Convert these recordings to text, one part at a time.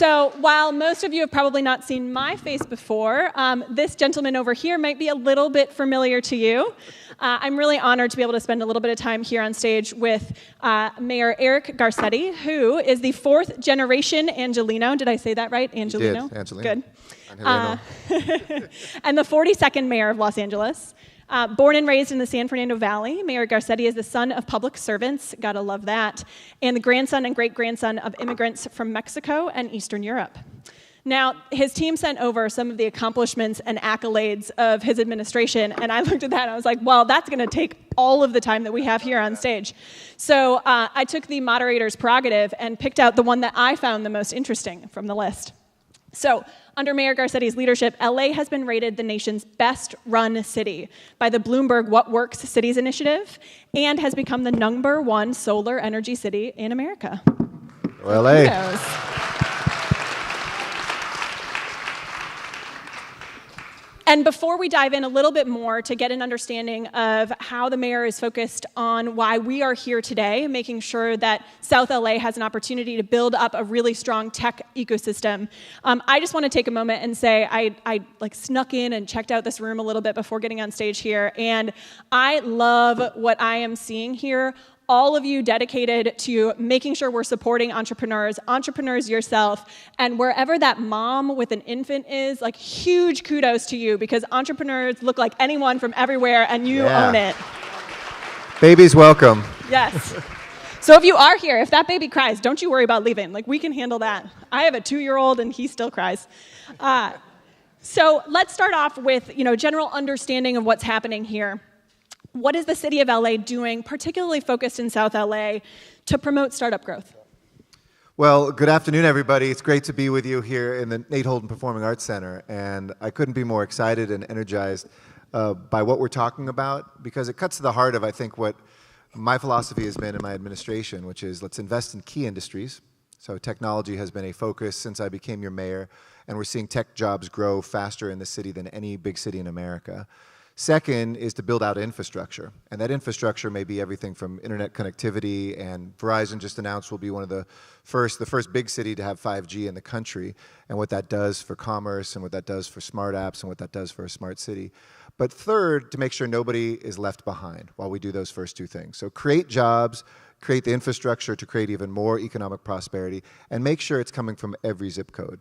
So while most of you have probably not seen my face before, this gentleman over here might be a little bit familiar to you. I'm really honored to be able to spend a little bit of time here on stage with Mayor Eric Garcetti, who is the fourth generation Angelino. Did I say that right? Angelino? You did, Angelino. Good. Angelino. And the 42nd mayor of Los Angeles. Born and raised in the San Fernando Valley, Mayor Garcetti is the son of public servants, gotta love that, and the grandson and great-grandson of immigrants from Mexico and Eastern Europe. Now, his team sent over some of the accomplishments and accolades of his administration, and I looked at that and I was like, well, that's gonna take all of the time that we have here on stage. So I took the moderator's prerogative and picked out the one that I found the most interesting from the list. So, under Mayor Garcetti's leadership, LA has been rated the nation's best-run city by the Bloomberg What Works Cities Initiative and has become the #1 solar energy city in America. Well, LA. And before we dive in a little bit more to get an understanding of how the mayor is focused on why we are here today, making sure that South LA has an opportunity to build up a really strong tech ecosystem, I just want to take a moment and say I like snuck in and checked out this room a little bit before getting on stage here, and I love what I am seeing here. All of you dedicated to making sure we're supporting entrepreneurs yourself, and wherever that mom with an infant is, like huge kudos to you because entrepreneurs look like anyone from everywhere and you own it. Babies welcome. Yes. So if you are here, if that baby cries, don't you worry about leaving. Like we can handle that. I have a 2-year-old and he still cries. So let's start off with general understanding of what's happening here. What is the city of LA doing, particularly focused in South LA, to promote startup growth? Well, good afternoon, everybody. It's great to be with you here in the Nate Holden Performing Arts Center, and I couldn't be more excited and energized by what we're talking about because it cuts to the heart of, I think, what my philosophy has been in my administration, which is let's invest in key industries. So technology has been a focus since I became your mayor, and we're seeing tech jobs grow faster in the city than any big city in America. Second is to build out infrastructure, and that infrastructure may be everything from internet connectivity, and Verizon just announced we'll be the first big city to have 5G in the country, and what that does for commerce, and what that does for smart apps, and what that does for a smart city. But third, to make sure nobody is left behind while we do those first two things. So create jobs, create the infrastructure to create even more economic prosperity, and make sure it's coming from every zip code.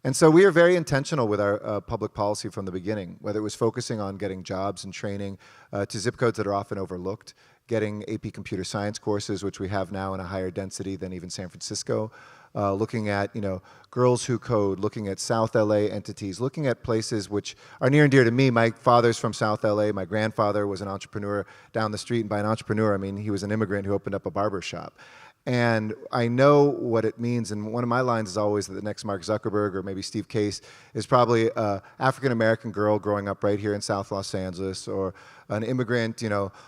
And so we are very intentional with our public policy from the beginning, whether it was focusing on getting jobs and training to zip codes that are often overlooked, getting AP computer science courses, which we have now in a higher density than even San Francisco, looking at Girls Who Code, looking at South LA entities, looking at places which are near and dear to me. My father's from South LA. My grandfather was an entrepreneur down the street, and by an entrepreneur, I mean he was an immigrant who opened up a barber shop. And I know what it means, and one of my lines is always that the next Mark Zuckerberg or maybe Steve Case is probably an African-American girl growing up right here in South Los Angeles, or an immigrant,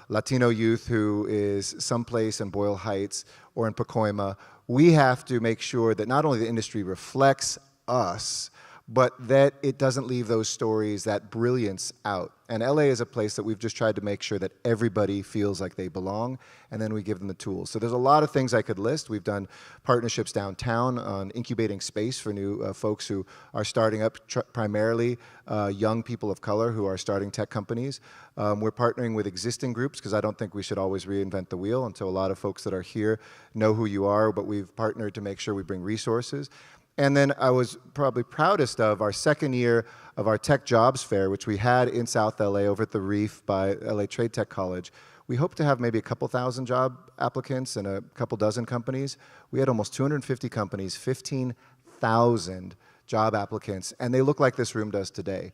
Latino youth who is someplace in Boyle Heights or in Pacoima. We have to make sure that not only the industry reflects us, but that it doesn't leave those stories, that brilliance out. And LA is a place that we've just tried to make sure that everybody feels like they belong, and then we give them the tools. So there's a lot of things I could list. We've done partnerships downtown on incubating space for new folks who are starting up, primarily young people of color who are starting tech companies. We're partnering with existing groups because I don't think we should always reinvent the wheel, and so a lot of folks that are here know who you are, but we've partnered to make sure we bring resources. And then I was probably proudest of our second year of our Tech Jobs Fair, which we had in South LA over at the Reef by LA Trade Tech College. We hope to have maybe a couple thousand job applicants and a couple dozen companies. We had almost 250 companies, 15,000 job applicants, and they look like this room does today.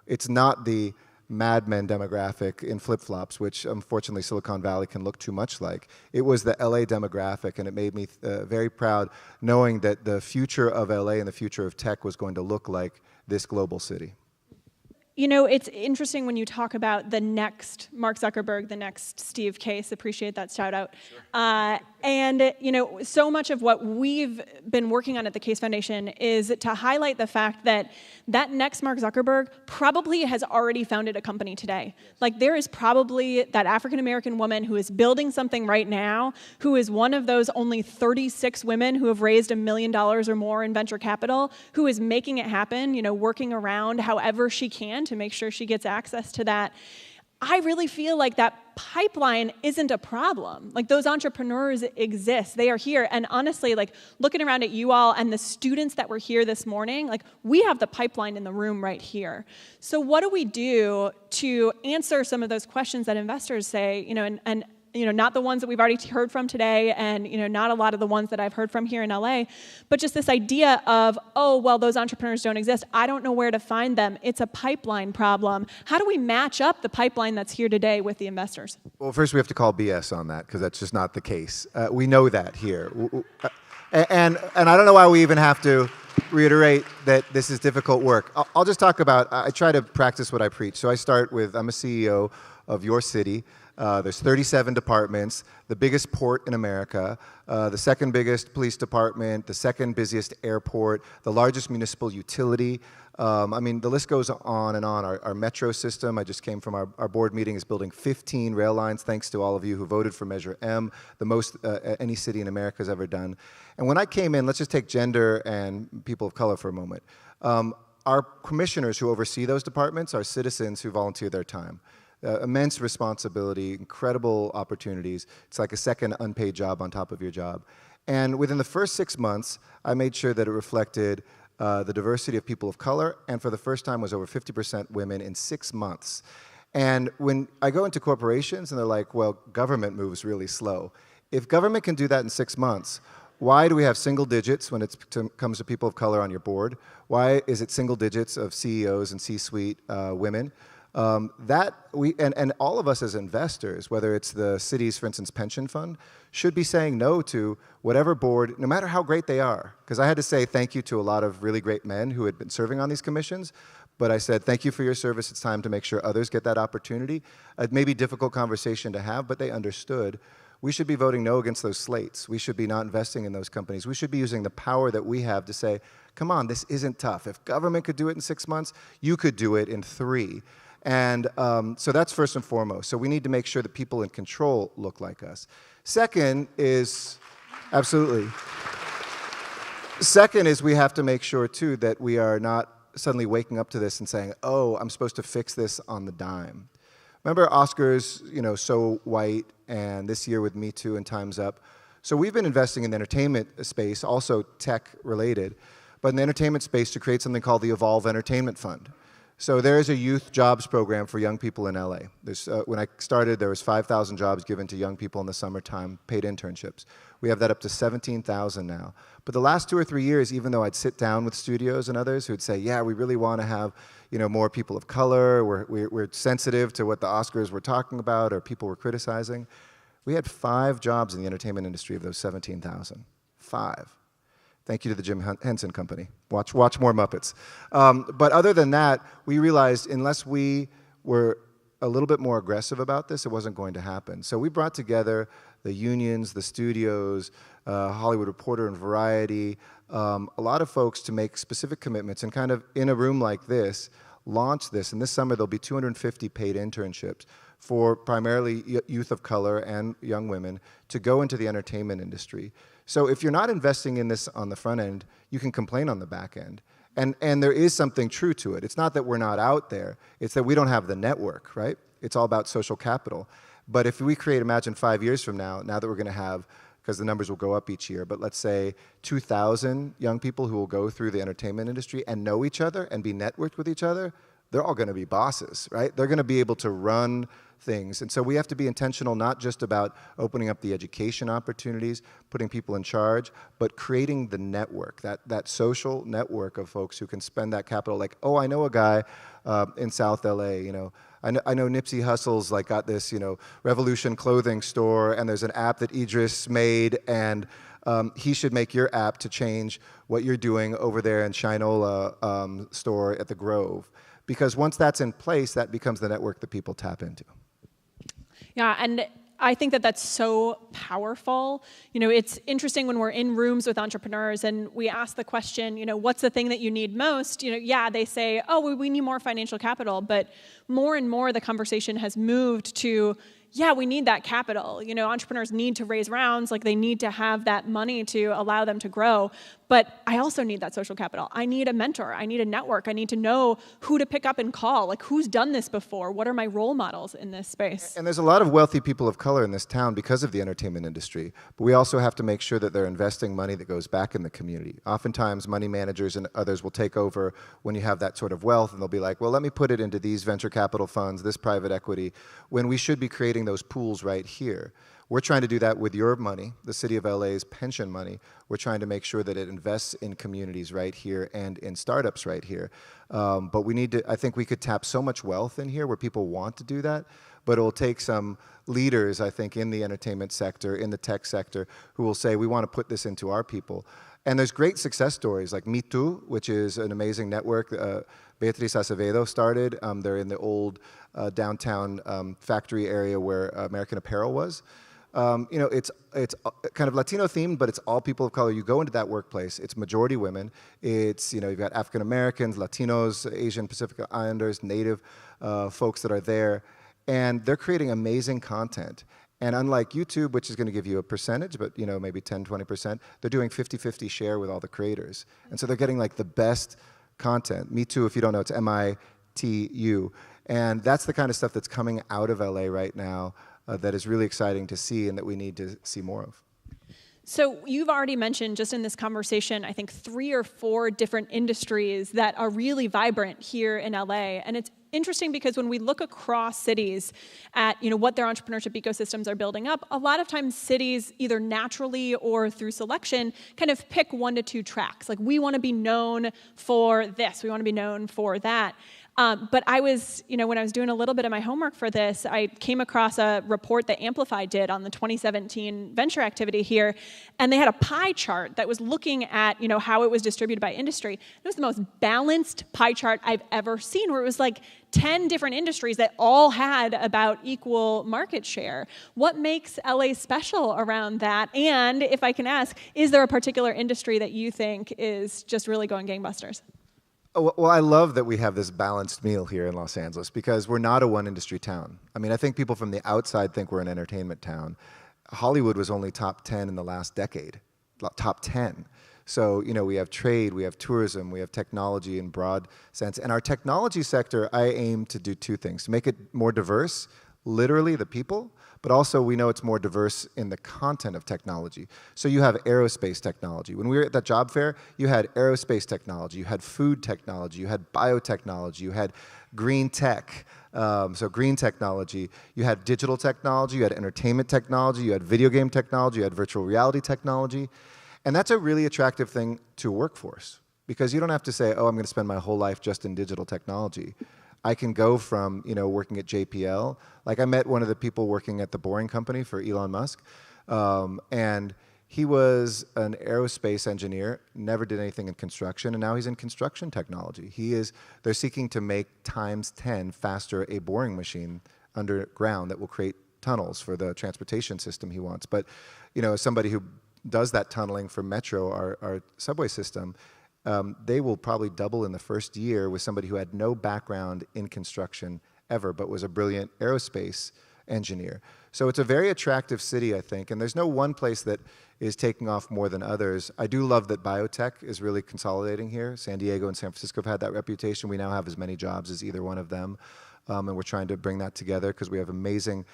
It's not the Mad Men demographic in flip-flops, which unfortunately Silicon Valley can look too much like. It was the LA demographic, and it made me very proud knowing that the future of LA and the future of tech was going to look like this global city. You know, it's interesting when you talk about the next Mark Zuckerberg, the next Steve Case. Appreciate that shout out. Sure. And, you know, so much of what we've been working on at the Case Foundation is to highlight the fact that that next Mark Zuckerberg probably has already founded a company today. Yes. Like, there is probably that African-American woman who is building something right now, who is one of those only 36 women who have raised $1 million or more in venture capital, who is making it happen, you know, working around however she can to make sure she gets access to that. I really feel like that pipeline isn't a problem. Like, those entrepreneurs exist. They are here. And honestly, like, looking around at you all and the students that were here this morning, like, we have the pipeline in the room right here. So what do we do to answer some of those questions that investors say, you know, and you know, not the ones that we've already heard from today, and, you know, not a lot of the ones that I've heard from here in LA, but just this idea of, oh, well, those entrepreneurs don't exist. I don't know where to find them. It's a pipeline problem. How do we match up the pipeline that's here today with the investors? Well, first we have to call BS on that, because that's just not the case. We know that here. And I don't know why we even have to reiterate that this is difficult work. I'll just talk about, I try to practice what I preach. So I start with, I'm a CEO of your city. There's 37 departments, the biggest port in America, the second biggest police department, the second busiest airport, the largest municipal utility. I mean, the list goes on and on. Our metro system, I just came from our board meeting, is building 15 rail lines, thanks to all of you who voted for Measure M, the most any city in America has ever done. And when I came in, let's just take gender and people of color for a moment. Our commissioners who oversee those departments are citizens who volunteer their time. Immense responsibility, incredible opportunities. It's like a second unpaid job on top of your job. And within the first 6 months, I made sure that it reflected the diversity of people of color, and for the first time was over 50% women in 6 months. And when I go into corporations and they're like, well, government moves really slow. If government can do that in 6 months, why do we have single digits when it comes to people of color on your board? Why is it single digits of CEOs and C-suite women? And all of us as investors, whether it's the city's, for instance, pension fund, should be saying no to whatever board, no matter how great they are. Because I had to say thank you to a lot of really great men who had been serving on these commissions, but I said, thank you for your service, it's time to make sure others get that opportunity. It may be a difficult conversation to have, but they understood. We should be voting no against those slates. We should be not investing in those companies. We should be using the power that we have to say, come on, this isn't tough. If government could do it in 6 months, you could do it in 3. And so that's first and foremost. So we need to make sure that people in control look like us. Second is, absolutely. Second is we have to make sure, too, that we are not suddenly waking up to this and saying, oh, I'm supposed to fix this on the dime. Remember Oscars, you know, So White, and this year with Me Too and Time's Up. So we've been investing in the entertainment space, also tech-related, but in the entertainment space to create something called the Evolve Entertainment Fund. So there is a youth jobs program for young people in LA. When I started, there was 5,000 jobs given to young people in the summertime, paid internships. We have that up to 17,000 now. But the last 2 or 3 years, even though I'd sit down with studios and others who'd say, yeah, we really want to have, you know, more people of color, we're sensitive to what the Oscars were talking about or people were criticizing, we had 5 jobs in the entertainment industry of those 17,000. 5. Thank you to the Jim Henson Company. Watch more Muppets. But other than that, we realized unless we were a little bit more aggressive about this, it wasn't going to happen. So we brought together the unions, the studios, Hollywood Reporter and Variety, a lot of folks to make specific commitments and kind of in a room like this, launch this. And this summer there'll be 250 paid internships for primarily youth of color and young women to go into the entertainment industry. So if you're not investing in this on the front end, you can complain on the back end. And there is something true to it. It's not that we're not out there. It's that we don't have the network, right? It's all about social capital. But if we create, imagine 5 years from now that we're going to have, because the numbers will go up each year, but let's say 2,000 young people who will go through the entertainment industry and know each other and be networked with each other, they're all going to be bosses, right? They're going to be able to run things. And so we have to be intentional not just about opening up the education opportunities, putting people in charge, but creating the network, that social network of folks who can spend that capital. Like, oh, I know a guy in South LA, you know, I know Nipsey Hussle's like got this, you know, Revolution clothing store, and there's an app that Idris made, and he should make your app to change what you're doing over there in Shinola store at the Grove. Because once that's in place, that becomes the network that people tap into. Yeah, and I think that that's so powerful. You know, it's interesting when we're in rooms with entrepreneurs and we ask the question, you know, what's the thing that you need most? You know, yeah, they say, oh, we need more financial capital, but more and more the conversation has moved to, yeah, we need that capital. You know, entrepreneurs need to raise rounds, like they need to have that money to allow them to grow. But I also need that social capital. I need a mentor. I need a network. I need to know who to pick up and call. Like, who's done this before? What are my role models in this space? And there's a lot of wealthy people of color in this town because of the entertainment industry. But we also have to make sure that they're investing money that goes back in the community. Oftentimes, money managers and others will take over when you have that sort of wealth, and they'll be like, well, let me put it into these venture capital funds, this private equity, when we should be creating those pools right here. We're trying to do that with your money, the City of LA's pension money. We're trying to make sure that it invests in communities right here and in startups right here. But we need to, I think we could tap so much wealth in here where people want to do that, but it will take some leaders, I think, in the entertainment sector, in the tech sector, who will say, we want to put this into our people. And there's great success stories like Me Too, which is an amazing network. Beatriz Acevedo started. They're in the old downtown factory area where American Apparel was. You know, it's kind of Latino themed, but it's all people of color. You go into that workplace, it's majority women. It's, you know, you've got African Americans, Latinos, Asian Pacific Islanders, Native folks that are there, and they're creating amazing content. And unlike YouTube, which is going to give you a percentage, but you know, maybe 10, 20%, they're doing 50-50 share with all the creators. And so they're getting like the best content. Me Too, if you don't know, it's MITU. And that's the kind of stuff that's coming out of LA right now that is really exciting to see and that we need to see more of. So you've already mentioned just in this conversation, I think 3 or 4 different industries that are really vibrant here in LA. And it's interesting because when we look across cities at, you know, what their entrepreneurship ecosystems are building up, a lot of times cities either naturally or through selection kind of pick 1 to 2 tracks. Like, we want to be known for this, we want to be known for that. But I was, you know, when I was doing a little bit of my homework for this, I came across a report that Amplify did on the 2017 venture activity here, and they had a pie chart that was looking at, you know, how it was distributed by industry. It was the most balanced pie chart I've ever seen, where it was like 10 different industries that all had about equal market share. What makes LA special around that? And if I can ask, is there a particular industry that you think is just really going gangbusters? Well, I love that we have this balanced meal here in Los Angeles because we're not a one-industry town. I mean, I think people from the outside think we're an entertainment town. Hollywood was only top 10 in the last decade, top 10. So, you know, we have trade, we have tourism, we have technology in broad sense. And our technology sector, I aim to do 2 things: to make it more diverse, literally the people, but also we know it's more diverse in the content of technology. So you have aerospace technology. When we were at that job fair, you had aerospace technology, you had food technology, you had biotechnology, you had green tech, so green technology, you had digital technology, you had entertainment technology, you had video game technology, you had virtual reality technology. And that's a really attractive thing to a workforce because you don't have to say, oh, I'm going to spend my whole life just in digital technology. I can go from, you know, working at JPL. Like, I met one of the people working at the Boring Company for Elon Musk, and he was an aerospace engineer, never did anything in construction, and now he's in construction technology. They're seeking to make times 10 faster a boring machine underground that will create tunnels for the transportation system he wants. But, you know, somebody who does that tunneling for Metro, our subway system, they will probably double in the first year with somebody who had no background in construction ever, but was a brilliant aerospace engineer. So it's a very attractive city, I think, and there's no one place that is taking off more than others. I do love that biotech is really consolidating here. San Diego and San Francisco have had that reputation. We now have as many jobs as either one of them, and we're trying to bring that together because we have amazing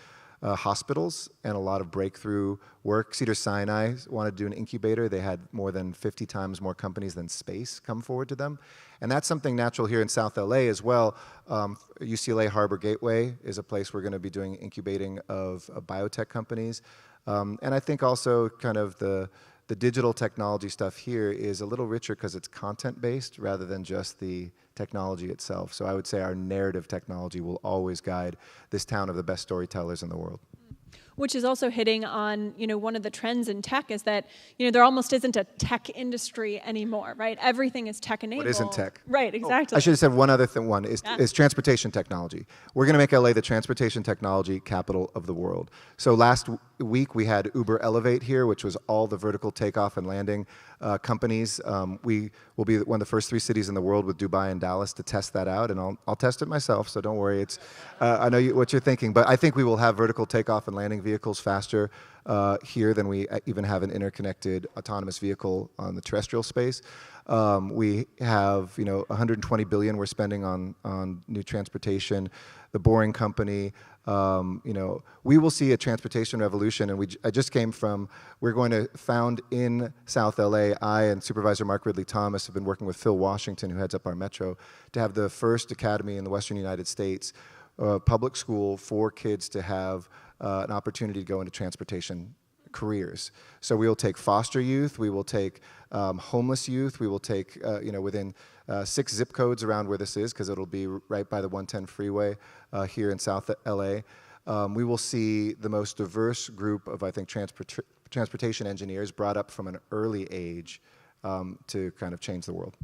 hospitals and a lot of breakthrough work. Cedars-Sinai wanted to do an incubator. They had more than 50 times more companies than space come forward to them. And that's something natural here in South LA as well. UCLA Harbor Gateway is a place we're going to be doing incubating of biotech companies. And I think also kind of the digital technology stuff here is a little richer because it's content-based rather than just the technology itself. So I would say our narrative technology will always guide this town of the best storytellers in the world. which is also hitting on, one of the trends in tech is that, there almost isn't a tech industry anymore, right? Everything is tech-enabled. What isn't tech? Right, exactly. I should have said one other thing. One is transportation technology. We're going to make LA the transportation technology capital of the world. So last week we had Uber Elevate here, which was all the vertical takeoff and landing companies. We will be one of the first 3 cities in the world with Dubai and Dallas to test that out, and I'll test it myself, so don't worry. I know what you're thinking, but I think we will have vertical takeoff and landing vehicles faster here than we even have an interconnected autonomous vehicle on the terrestrial space. We have, $120 billion we're spending on new transportation. The Boring Company, we will see a transportation revolution, and I just came from, we're going to found in South LA, I and Supervisor Mark Ridley Thomas have been working with Phil Washington, who heads up our metro, to have the first academy in the Western United States, public school for kids to have an opportunity to go into transportation careers. So we will take foster youth, we will take homeless youth, we will take, within 6 zip codes around where this is, because it'll be right by the 110 freeway here in South LA. We will see the most diverse group of, I think, transportation engineers brought up from an early age to kind of change the world.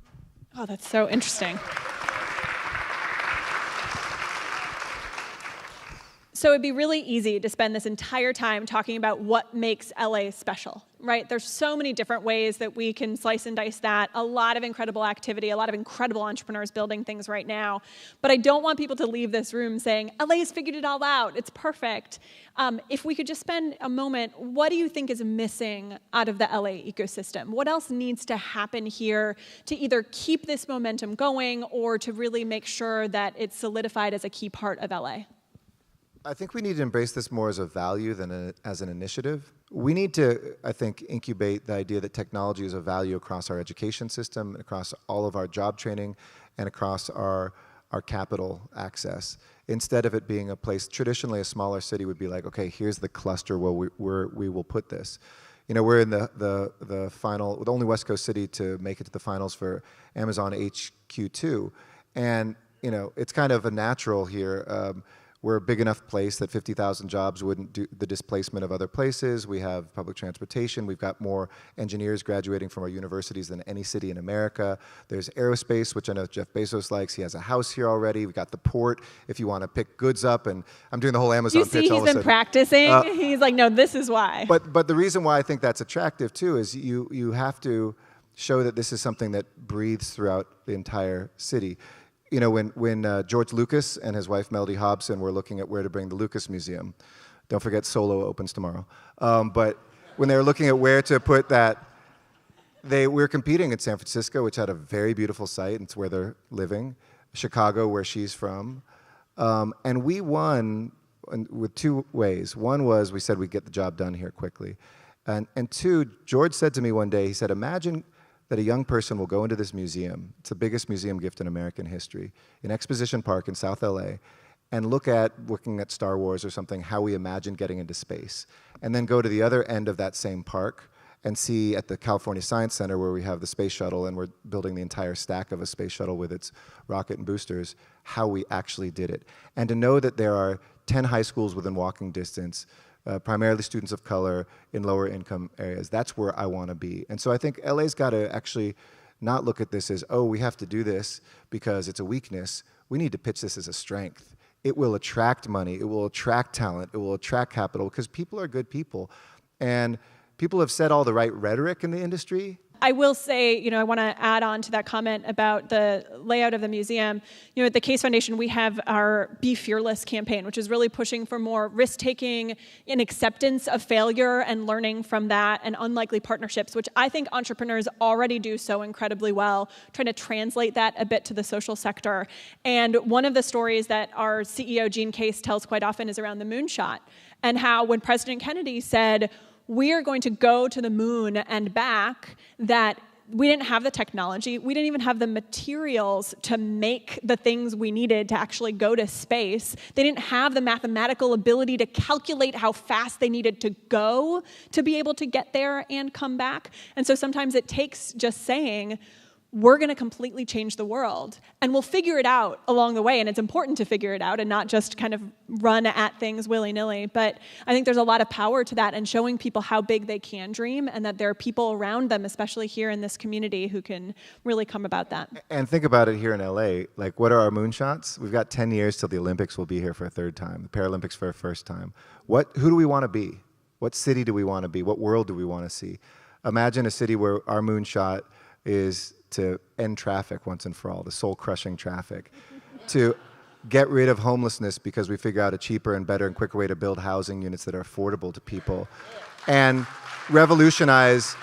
Oh, that's so interesting. So it'd be really easy to spend this entire time talking about what makes LA special, right? There's so many different ways that we can slice and dice that. A lot of incredible activity, a lot of incredible entrepreneurs building things right now. But I don't want people to leave this room saying, LA's figured it all out, it's perfect. If we could just spend a moment, what do you think is missing out of the LA ecosystem? What else needs to happen here to either keep this momentum going or to really make sure that it's solidified as a key part of LA? I think we need to embrace this more as a value than as an initiative. We need to, I think, incubate the idea that technology is a value across our education system, across all of our job training, and across our capital access. Instead of it being a place, traditionally a smaller city would be like, okay, here's the cluster where we will put this. We're in the final, the only West Coast city to make it to the finals for Amazon HQ2. And, it's kind of a natural here. We're a big enough place that 50,000 jobs wouldn't do the displacement of other places. We have public transportation. We've got more engineers graduating from our universities than any city in America. There's aerospace, which I know Jeff Bezos likes. He has a house here already. We've got the port if you want to pick goods up. And I'm doing the whole Amazon pitch. You see, he's been practicing. He's like, no, this is why. But the reason why I think that's attractive, too, is you have to show that this is something that breathes throughout the entire city. When George Lucas and his wife Melody Hobson were looking at where to bring the Lucas Museum, don't forget Solo opens tomorrow, but when they were looking at where to put that, we were competing in San Francisco, which had a very beautiful site, and it's where they're living, Chicago, where she's from, and we won with 2 ways. One was we said we'd get the job done here quickly, and 2, George said to me one day, he said, imagine that a young person will go into this museum, it's the biggest museum gift in American history, in Exposition Park in South LA, and looking at Star Wars or something, how we imagine getting into space. And then go to the other end of that same park and see at the California Science Center, where we have the space shuttle and we're building the entire stack of a space shuttle with its rocket and boosters, how we actually did it. And to know that there are 10 high schools within walking distance, primarily students of color in lower income areas. That's where I want to be. And so I think LA's got to actually not look at this as, oh, we have to do this because it's a weakness. We need to pitch this as a strength. It will attract money. It will attract talent. It will attract capital because people are good people. And people have said all the right rhetoric in the industry. I will say, I want to add on to that comment about the layout of the museum. At the Case Foundation, we have our Be Fearless campaign, which is really pushing for more risk-taking and acceptance of failure and learning from that and unlikely partnerships, which I think entrepreneurs already do so incredibly well, trying to translate that a bit to the social sector. And one of the stories that our CEO, Gene Case, tells quite often is around the moonshot and how when President Kennedy said, we are going to go to the moon and back, that we didn't have the technology, we didn't even have the materials to make the things we needed to actually go to space. They didn't have the mathematical ability to calculate how fast they needed to go to be able to get there and come back. And so sometimes it takes just saying, we're going to completely change the world. And we'll figure it out along the way. And it's important to figure it out and not just kind of run at things willy-nilly. But I think there's a lot of power to that and showing people how big they can dream and that there are people around them, especially here in this community, who can really come about that. And think about it here in LA. Like, what are our moonshots? We've got 10 years till the Olympics will be here for a third time, the Paralympics for a first time. Who do we want to be? What city do we want to be? What world do we want to see? Imagine a city where our moonshot is to end traffic once and for all, the soul-crushing traffic, to get rid of homelessness because we figure out a cheaper and better and quicker way to build housing units that are affordable to people, and revolutionize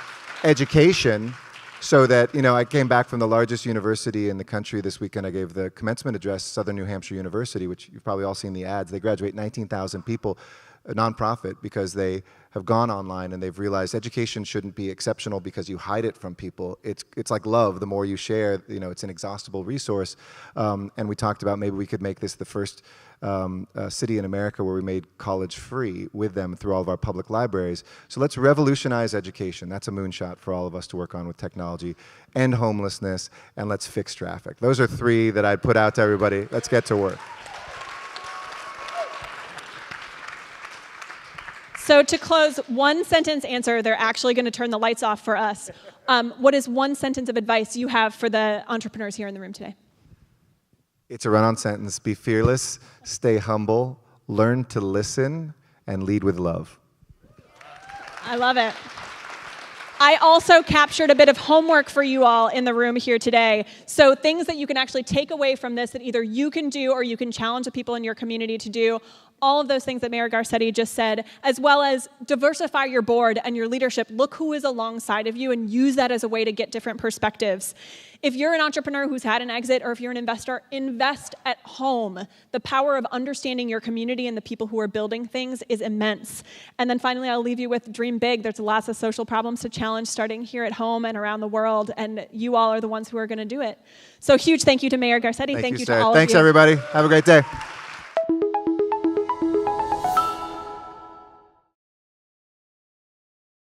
education so that, I came back from the largest university in the country this weekend. I gave the commencement address, Southern New Hampshire University, which you've probably all seen the ads. They graduate 19,000 people, a nonprofit, because they have gone online and they've realized education shouldn't be exceptional because you hide it from people. It's like love. The more you share, it's an inexhaustible resource. And we talked about maybe we could make this the first city in America where we made college free with them through all of our public libraries. So let's revolutionize education. That's a moonshot for all of us to work on with technology. End homelessness, and let's fix traffic. Those are three that I'd put out to everybody. Let's get to work. So to close, one sentence answer. They're actually going to turn the lights off for us. What is one sentence of advice you have for the entrepreneurs here in the room today? It's a run-on sentence. Be fearless, stay humble, learn to listen, and lead with love. I love it. I also captured a bit of homework for you all in the room here today. So things that you can actually take away from this that either you can do or you can challenge the people in your community to do. All of those things that Mayor Garcetti just said, as well as diversify your board and your leadership. Look who is alongside of you and use that as a way to get different perspectives. If you're an entrepreneur who's had an exit, or if you're an investor, invest at home. The power of understanding your community and the people who are building things is immense. And then finally, I'll leave you with dream big. There's lots of social problems to challenge starting here at home and around the world, and you all are the ones who are going to do it. So huge thank you to Mayor Garcetti. Thank you to all of you. Thanks, everybody. Have a great day.